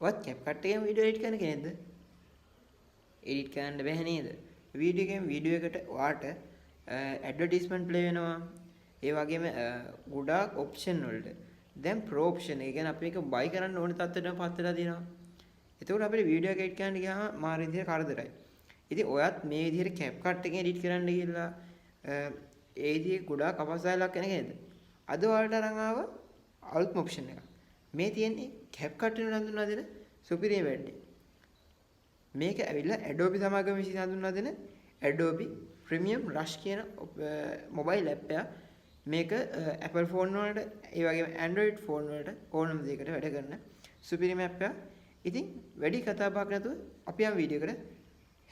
ඔයත් CapCut එකෙන් video edit කරන කෙනෙක්ද? එඩිට් කරන්න බැහැ නේද? වීඩියෝ එකට ඔයාට ඇඩ්වර්ටයිස්මන්ට් ප්ලේ වෙනවා. ඒ වගේම ගොඩාක් ඔප්ෂන් වලට. දැන් ප්‍රෝ ඔප්ෂන් එක කියන්නේ අපි මේක බයි කරන්න ඕන තත්ත්වයටම පත් වෙලා තියෙනවා. එතකොට අපිට වීඩියෝ එක එඩිට් කරන්න ගියාම මාර විදිහට කරදරයි. ඉතින් ඔයත් මේ විදිහට CapCut එකෙන් එඩිට් කරන්න ගිහලා ඒ විදිහේ ගොඩාක් අපහසුතාවයක් වෙන කෙනෙක්ද? අද ඔයාලට අරන් ආව අලුත්ම ඔප්ෂන් එකක්. මේ තියෙන්නේ CapCut වෙන හඳුන්වා දෙන සුපිරිම වැඩේ. මේක ඇවිල්ලා Adobe සමාගම විසින් හඳුන්වා දෙන Adobe Premium Rush කියන මොබයිල් ඇප් එක. මේක Apple ෆෝන් වලට ඒ වගේම Android ෆෝන් වලට ඕනම දෙයකට වැඩ කරන සුපිරිම ඇප් එකක්. ඉතින් වැඩි කතා බහක් නැතුව අපි යම් වීඩියෝ එකට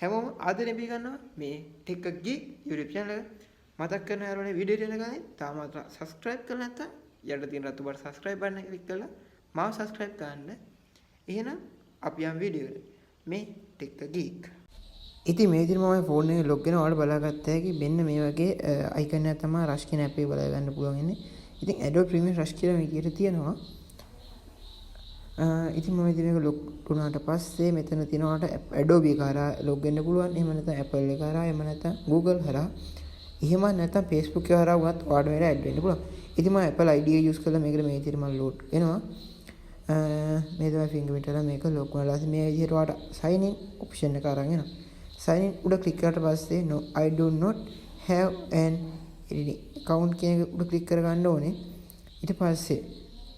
හැමෝම ආදරෙන් බී ගන්නවා මේ ටෙක් ගී YouTube channel එක. මතක් කරන හැරෝනේ වීඩියෝ එක ගන්නේ තාමත් subscribe කරලා නැත්නම් යට තියෙන රතු බර subscribe button එක click කරලා මාව subscribe කරන්න. එහෙනම් අපි යම් වීඩියෝ එකට මේ ටෙක් ගීක්. ඉතින් මේ විදිහට මම ෆෝන් එකේ ලොග් වෙන ඔයාලට බලාගත්ත හැකි මෙන්න මේ වගේ අයිකන් එකක් තමයි රෂ් කියන ඇප් එක බලා ගන්න පුළුවන් ඉන්නේ. ඉතින් Adobe Premiere Rush කියලා මේකේ තියෙනවා. ඉතින් මම ඉතින් මේක ලොග් වුණාට පස්සේ මෙතන තියෙනවාට Adobe එක හරහා ලොග් වෙන්න පුළුවන්. එහෙම නැත්නම් Apple එක හරහා, එහෙම නැත්නම් Google හරහා, එහෙම නැත්නම් Facebook එක හරහා වුණත් ඔයාලට මේකට ඇඩ් වෙන්න පුළුවන්. ඉතින් මම Apple ID එක යූස් කරලා මේකට මේ විදිහට මම ලෝඩ් වෙනවා. මේ තමයි fingerprint එක මේක ලොග් වුණාලා මේ විදිහට ඔයාලට sign in option එක අරන් එනවා. sign in උඩ ක්ලික් කරලා පස්සේ no I do not have an account කියන එක උඩ ක්ලික් කර ගන්න ඕනේ. ඊට පස්සේ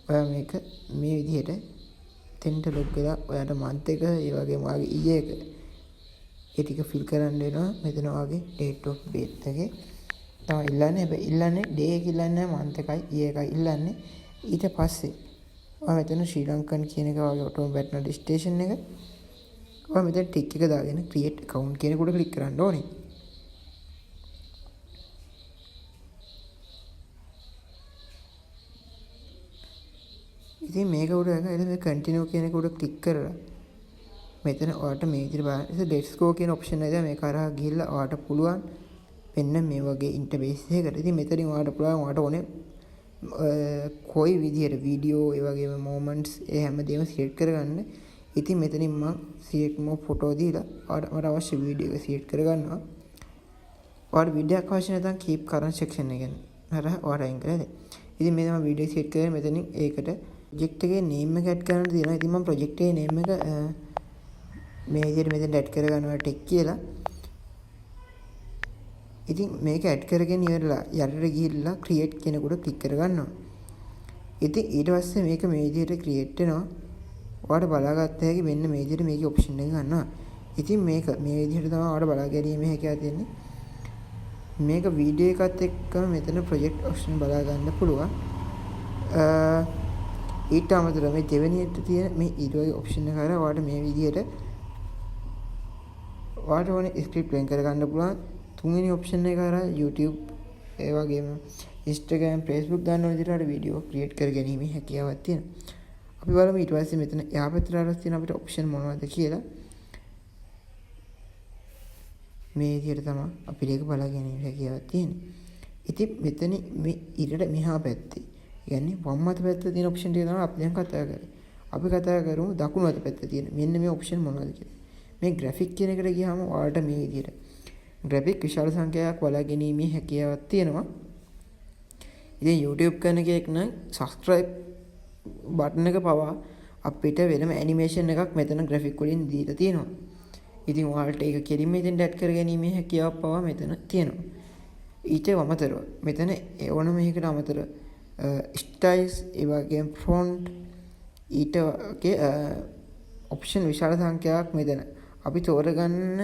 ඔයා මේක මේ විදිහට තෙන්ට ලොග් වෙලා ඔයාට month එක ඒ වගේම ඔයාගේ year එක ඒ ටික fill කරන්න වෙනවා. මෙතන ඔයාගේ date of birth එකේ තමයි ඉල්ලන්නේ. හැබැයි ඉල්ලන්නේ day එක ඉල්ලන්නේ නැහැ, month එකයි year එකයි ඉල්ලන්නේ. ඊට පස්සේ ඔයා මෙතන ශ්‍රී ලංකන් කියන එක වගේ ඔටෝමැටික් රෙජිස්ට්‍රේෂන් එක ඔයා මෙතන ටික් එක දාගෙන create account කියන එක උඩ ක්ලික් කරන්න ඕනේ. ඉතින් මේක උඩ ගිහලා මේ continue කියන එක උඩ ක්ලික් කරලා මෙතන ඔයාලට මේ විදිහට බලන්න let's go කියන option එක මේක හරහා ගිහිල්ලා ඔයාලට පුළුවන් මෙන්න මේ වගේ interface එකකට. ඉතින් මෙතනින් ඔයාලට පුළුවන් ඔයාලට ඕනේ කොයි විදිහට වීඩියෝ ඒ වගේම moments ඒ හැමදේම select කරගන්න. ඉතින් මෙතනින් මම select more photo දීලා මට අවශ්‍ය වීඩියෝ එක select කරගන්නවා. ඔයාලට වීඩියෝ එකක් අවශ්‍ය නැත්නම් keep current section එකෙන් හරහා ඔයාලට අයින් කරලා දෙන්න. ඉතින් මේ තමයි වීඩියෝ select කරගෙන මෙතනින් ඒකට project එකේ name එක add කරන්න තියෙනවා. ඉතින් මම project එකේ name එක මේ විදිහට මෙතෙන් add කරගන්නවා tech කියලා. ඉතින් මේක add කරගෙන ඉවරලා යටට ගිහිල්ලා create කියන උඩ click කරගන්නවා. ඉතින් ඊට පස්සේ මේක මේ විදිහට create වෙනවා. ඔයාලට බලාගත්ත හැකි මෙන්න මේ විදිහට මේකේ option එක ගන්නවා. ඉතින් මේක මේ විදිහට තමයි ඔයාලට බලා ගැනීමේ හැකියාව තියෙන්නේ. මේක වීඩියෝ එකත් එක්කම මෙතන project option බලා ගන්න පුළුවන්. ඊට අමතරව මේ දෙවෙනියට තියෙන මේ ඊළඟ option එක හරහා ඔයාලට මේ විදිහට ඔයාලට ඕනේ script වෙන් කර ගන්න පුළුවන්. තුන්වෙනි option එක හරහා YouTube ඒ වගේම Instagram Facebook ගන්න විදිහට වීඩියෝ ක්‍රියේට් කර ගැනීම හැකියාවක් තියෙනවා. අපි බලමු ඊට පස්සේ මෙතන යාපතට අරස් තියෙන අපිට option මොනවද කියලා. මේ විදිහට තමයි අපිට ඒක බලා ගැනීම හැකියාවක් තියෙන්නේ. ඉතින් මෙතන මේ ඊට මෙහා පැත්තේ කියන්නේ වම් අත පැත්තේ තියෙන option ටික තමයි අපි දැන් කතා කරන්නේ. අපි කතා කරමු දකුණු අත පැත්තේ තියෙන. මෙන්න මේ option මොනවද කියලා. මේ graphic කියන එකට ගියාම ඔයාලට මේ විදිහට graphic විශාල සංඛ්‍යාවක් බලා ගැනීමේ හැකියාවක් තියෙනවා. ඉතින් YouTube කරන කෙනෙක් නම් subscribe button එක පවා අපිට වෙනම animation එකක් මෙතන graphic වලින් දීලා තියෙනවා. ඉතින් ඔයාලට ඒක කෙලින්ම ඉතින් add කර ගැනීමේ හැකියාවක් පවා මෙතන තියෙනවා. ඊට අමතරව මෙතන ඕනම එකකට අමතරව styles ඒ වගේම font ඊට වගේ option විශාල සංඛ්‍යාවක් මෙතන අපි තෝරගන්න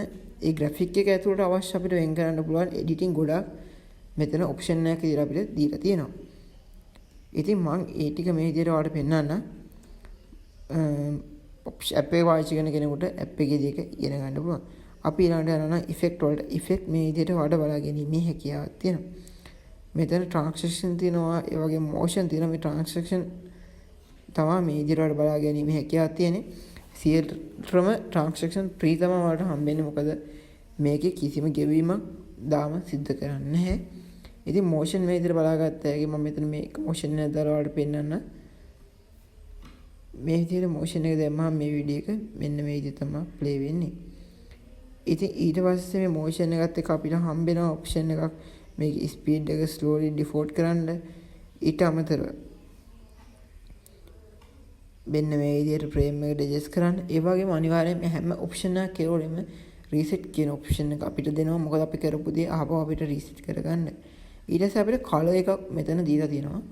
ඒ graphic එක ඇතුළට අවශ්‍ය අපිට වෙන් කරන්න පුළුවන් editing ගොඩක් මෙතන option එකක් විදිහට අපිට දීලා තියෙනවා. ඉතින් මම ඒ ටික මේ විදිහට ඔයාලට පෙන්නන්න app එක පාවිච්චි කරන කෙනෙකුට app එකේදී ඒක ඉගෙන ගන්න පුළුවන්. අපි ඊළඟට යනවා නම් effect වලට effect මේ විදිහට ඔයාලට බලා ගැනීමේ හැකියාවක් තියෙනවා. මෙතන transition තියෙනවා ඒ වගේ motion තියෙනවා. මේ transition තමයි මේ විදිහට ඔයාලට බලා ගැනීමේ හැකියාවක් තියෙන්නේ. සියලුම transaction free තමයි ඔයාලට හම්බෙන්නේ. මොකද මේකේ කිසිම ගෙවීමක් දාම සිද්ධ කරන්නේ නැහැ. ඉතින් motion මේ විදිහට බලාගත්ත හැකි මම මෙතන මේ motion එක දාලා ඔයාලට පෙන්නන්න. මේ විදිහට මෝෂන් එක දැම්මම මේ වීඩියෝ එක මෙන්න මේ විදිහට තමයි ප්ලේ වෙන්නේ. ඉතින් ඊට පස්සේ මේ මෝෂන් එකත් එක්ක අපිට හම්බෙන ඔප්ෂන් එකක් මේක ස්පීඩ් එක ස්ලෝලි ඩිෆෝල්ට් කරන්න. ඊට අමතරව මෙන්න මේ විදිහට ෆ්‍රේම් එක ඇඩ්ජස්ට් කරන්න. ඒ වගේම අනිවාර්යයෙන් මේ හැම ඔප්ෂන් එකක් කෙරුවෙම රීසෙට් කියන ඔප්ෂන් එක අපිට දෙනවා. මොකද අපි කරපු දේ ආපහු අපිට රීසෙට් කරගන්න. ඊට පස්සේ අපිට කලර් එකක් මෙතන දීලා තියෙනවා.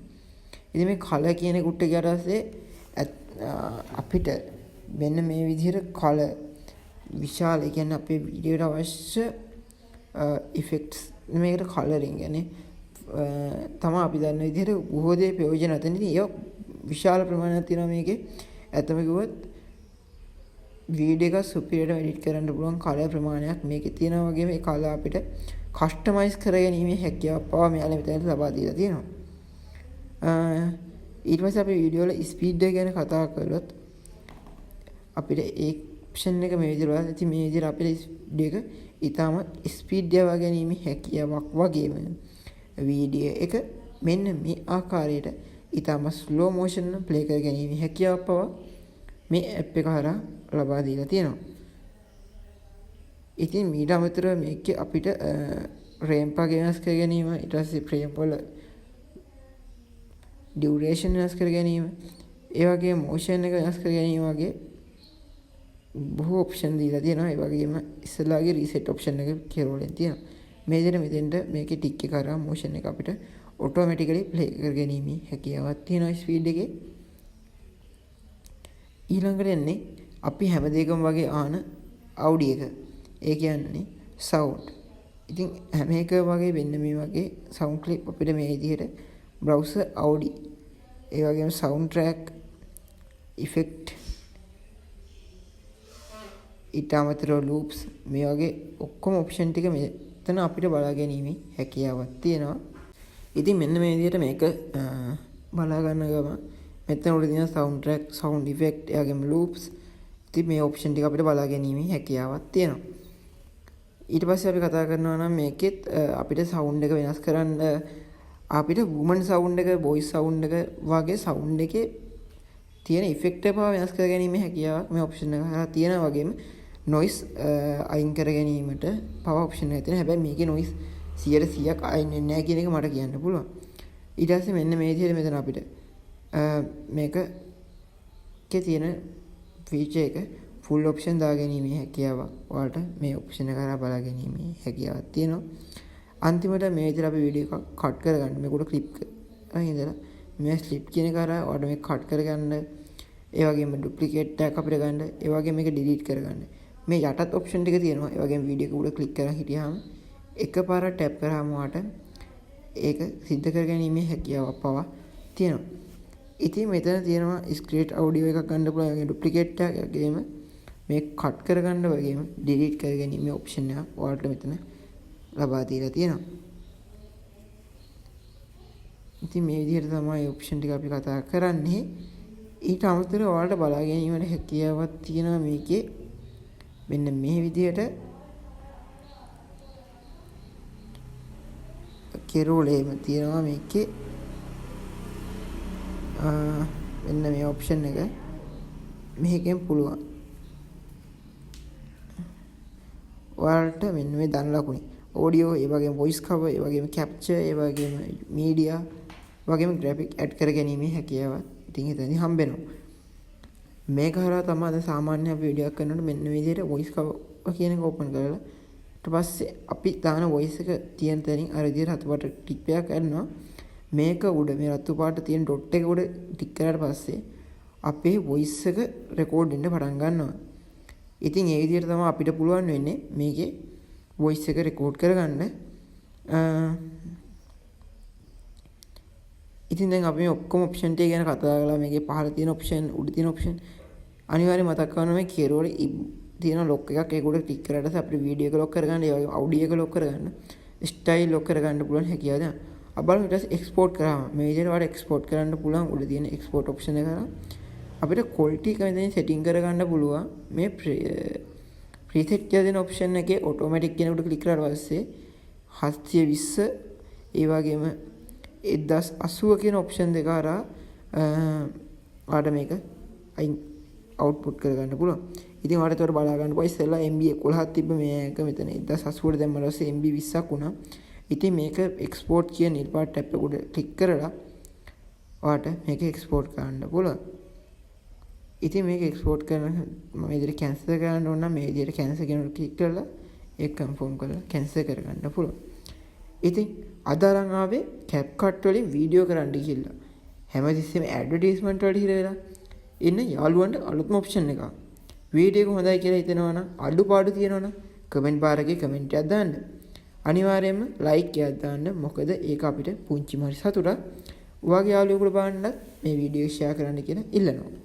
ඉතින් මේ කලර් කියන එකට ගියාට පස්සේ අපිට මෙන්න මේ විදිහට කලර් විශාල, ඒ කියන්නේ අපේ වීඩියෝට අවශ්‍ය ඉෆෙක්ට්ස් මේකට කලරින් කියන්නේ තමයි අපි දන්න විදිහට බොහෝ දේ ප්‍රයෝජන නැතනදී ඒ විශාල ප්‍රමාණයක් තියෙනවා මේකේ. ඇත්තම කිව්වොත් වීඩියෝ එක සුපිරියට එඩිට් කරන්න පුළුවන් කලර් ප්‍රමාණයක් මේකේ තියෙනවා. වගේම ඒ කලර් අපිට කස්ටමයිස් කරගැනීමේ හැකියාව පවා මෙයාලා මෙතනට ලබා දීලා තියෙනවා. ඊට පස්සේ අපි වීඩියෝ වල ස්පීඩ් එක ගැන කතා කළොත් අපිට ඒ ඔප්ෂන් එක මේ විදිහට වල ඉතින් මේ විදිහට අපිට වීඩියෝ එක ඊටම ස්පීඩ් යවා ගැනීමේ හැකියාවක් වගේම වීඩියෝ එක මෙන්න මේ ආකාරයට ඊටම ස්ලෝ මොෂන් ප්ලේ කර ගැනීමේ හැකියාව පවා මේ ඇප් එක හරහා ලබා දීලා තියෙනවා. ඉතින් මීට අමතරව මේකේ අපිට රේම් පාග වෙනස් කර ගැනීම, ඊට පස්සේ ෆ්‍රේම් වල ඩියුරේෂන් වෙනස් කර ගැනීම, ඒ වගේම මොෂන් එක වෙනස් කර ගැනීම වගේ බොහෝ ඔප්ෂන් දීලා තියෙනවා. ඒ වගේම ඉස්සලාගේ රීසෙට් ඔප්ෂන් එක කෙරවලෙන් තියෙනවා. මේ විදිහට මෙතෙන්ට මේකේ ටික් එක කරා මොෂන් එක අපිට ඔටෝමැටිකලි ප්ලේ කර ගැනීමේ හැකියාවක් තියෙනවා ස්පීඩ් එකේ. ඊළඟට එන්නේ අපි හැම දෙයකම වගේ ආන අවුඩි එක. ඒ කියන්නේ සවුන්ඩ්. ඉතින් හැම එක වගේ වෙන්න මේ වගේ සවුන්ඩ් ක්ලිප් අපිට මේ විදිහට බ්‍රවුසර් අවුඩි, ඒ වගේම සවුන්ඩ් ට්‍රැක්, ඉෆෙක්ට්, ඊට අමතරව ලූප්ස්, මේ වගේ ඔක්කොම ඔප්ෂන් ටික මෙතන අපිට බලා ගැනීමේ හැකියාවක් තියෙනවා. ඉතින් මෙන්න මේ විදිහට මේක බලා ගන්න ගම මෙතන උඩ තියෙන සවුන්ඩ් ට්‍රැක්, සවුන්ඩ් ඉෆෙක්ට්, ඒ වගේම ලූප්ස්, ඉතින් මේ ඔප්ෂන් ටික අපිට බලා ගැනීමේ හැකියාවක් තියෙනවා. ඊට පස්සේ අපි කතා කරනවා නම් මේකෙත් අපිට සවුන්ඩ් එක වෙනස් කරන්න අපිට වුමන් සවුන්ඩ් එක, බොයිස් සවුන්ඩ් එක වගේ සවුන්ඩ් එකේ තියෙන ඉෆෙක්ට් එක වෙනස් කර ගැනීමේ හැකියාවක් මේ ඔප්ෂන් එක හරහා තියෙනවා. වගේම නොයිස් අයින් කර ගැනීමට පව ඔප්ෂන් එකක් තියෙනවා. හැබැයි මේකේ නොයිස් 100%ක් අයින් වෙන්නේ නැහැ කියන එක මට කියන්න පුළුවන්. ඊට පස්සේ මෙන්න මේ විදිහට මෙතන අපිට මේකේ තියෙන ෆීචර් එක ෆුල් ඔප්ෂන් දා ගැනීමේ හැකියාවක් ඔයාලට මේ ඔප්ෂන් එක කරා බලා ගැනීමේ හැකියාවක් තියෙනවා. අන්තිමට මේ විදිහට අපි වීඩියෝ එකක් කට් කරගන්න මේක උඩ ක්ලිප් කරලා ඉඳලා මේ ස්ලිප් කියන එක කරා ඔයාලට මේක කට් කරගන්න, ඒ වගේම ඩුප්ලිකේට් එකක් අපිට ගන්න, ඒ වගේම මේක ඩිලීට් කරගන්න. මේ යටත් ඔප්ෂන් ටික තියෙනවා. ඒ වගේම වීඩියෝ එක උඩ ක්ලික් කරලා හිටියාම එකපාරට ටැප් කරාම ඔයාලට ඒක සිද්ධ කර ගැනීමේ හැකියාවක් පවා තියෙනවා. ඉතින් මෙතන තියෙනවා ස්ක්‍රීට් ඔඩියෝ එකක් ගන්න පුළුවන්, ඒ ඩුප්ලිකේට් එකක්, ඒ වගේම මේක කට් කරගන්න වගේම ඩිලීට් කර ගැනීමේ ඔප්ෂන් එකක් ඔයාලට මෙතන ලබා දීලා තියෙනවා. ඉතින් මේ විදිහට තමයි ඔප්ෂන් ටික අපි කතා කරන්නේ. ඊට අමතරව ඔයාලට බලා ගැනීමට හැකියාවක් තියෙනවා මේකේ. මෙන්න මේ විදිහට කෙරෝලේම තියෙනවා මේකේ. මෙන්න මේ ඔප්ෂන් එක මේකෙන් පුළුවන් ඔයාලට මෙන්න මේ දන ලකුණේ ඔඩියෝ, ඒ වගේම වොයිස් කවර්, ඒ වගේම කැප්චර්, ඒ වගේම මීඩියා වගේම ග්‍රැෆික් ඇඩ් කර ගැනීමේ හැකියාවක් ඉතින් එතනදී හම්බ වෙනවා. මේක හරහා තමයි අද සාමාන්‍ය අපි වීඩියෝ එකක් කරනකොට මෙන්න මේ විදිහට වොයිස් කවර් කියන එක ඕපන් කරලා ඊට පස්සේ අපි දාන වොයිස් එක තියෙන තැනින් අර විදිහට හතපට ටික් එකක් කරනවා. මේක උඩ මේ රතු පාට තියෙන ඩොට් එක උඩ ටික් කරාට පස්සේ අපේ වොයිස් එක රෙකෝඩ් වෙන්න පටන් ගන්නවා. ඉතින් ඒ විදිහට තමයි අපිට පුළුවන් වෙන්නේ මේකේ වොයිස් එක රෙකෝඩ් කරගන්න. ඉතින් දැන් අපි ඔක්කොම ඔප්ෂන් ටික ගැන කතා කරලා මේකේ පහළ තියෙන ඔප්ෂන්, උඩ තියෙන ඔප්ෂන් අනිවාර්යයෙන් මතක් කරගන්න මේ කේරෝලේ තියෙන ලොක් එකක් ඒක උඩ ක්ලික් කරලා පස්සේ අපිට වීඩියෝ එක ලොක් කරගන්න, ඒ වගේම ඔඩියෝ එක ලොක් කරගන්න, ස්ටයිල් ලොක් කරගන්න පුළුවන් හැකියාව දැන්. අපිට ඊට පස්සේ එක්ස්පෝර්ට් කරාම මේ විදිහට වල එක්ස්පෝර්ට් කරන්න පුළුවන්. උඩ තියෙන එක්ස්පෝර්ට් ඔප්ෂන් එක කරා අපිට ක්වොලිටි එක මෙතනින් සෙටින් කරගන්න පුළුවන්. මේ ප්‍රීසෙට් කියලා දෙන ඔප්ෂන් එකේ ඔටෝමැටික් කියන උඩ ක්ලික් කරාට පස්සේ 720 ඒ වගේම 1080 කියන ඔප්ෂන් දෙක හරහා ආඩ මේක අයින් අවුට්පුට් කරගන්න පුළුවන්. ඉතින් ඔයාලට ඒතර බලා ගන්න පුළුවන් ඉස්සෙල්ලා MB 11ක් තිබ්බ මේක මෙතන 1080 දැම්මම ඊට පස්සේ MB 20ක් වුණා. ඉතින් මේක එක්ස්පෝර්ට් කියන නිල් පාට ටැප් එක උඩ ක්ලික් කරලා ඔයාලට මේක එක්ස්පෝර්ට් කරන්න පුළුවන්. ඉතින් මේක එක්ස්පෝර්ට් කරන මේ විදිහට කැන්සල් කරන්න ඕන නම් මේ විදිහට කැන්සල් කියනකොට ක්ලික් කරලා ඒක කන්ෆර්ම් කරලා කැන්සල් කරගන්න පුළුවන්. ඉතින් අද අරන් ආවේ CapCut වලින් වීඩියෝ කරන්න කියලා. හැමතිස්සෙම ඇඩ්වර්ටයිස්මන්ට් වලට හිර වෙලා ඉන්න යාළුවන්ට අලුත්ම ඔප්ෂන් එකක්. වීඩියෝ එක හොඳයි කියලා හිතෙනවා නම් අඩුපාඩු තියෙනවා නම් කමෙන්ට් බාර් එකේ කමෙන්ට් එකක් දාන්න. අනිවාර්යයෙන්ම ලයික් එකක් දාන්න. මොකද ඒක අපිට පුංචි මාරි සතුටක්. ඔයාගේ යාළුවෙකුට බලන්නත් මේ වීඩියෝ ෂෙයා කරන්න කියලා ඉල්ලනවා.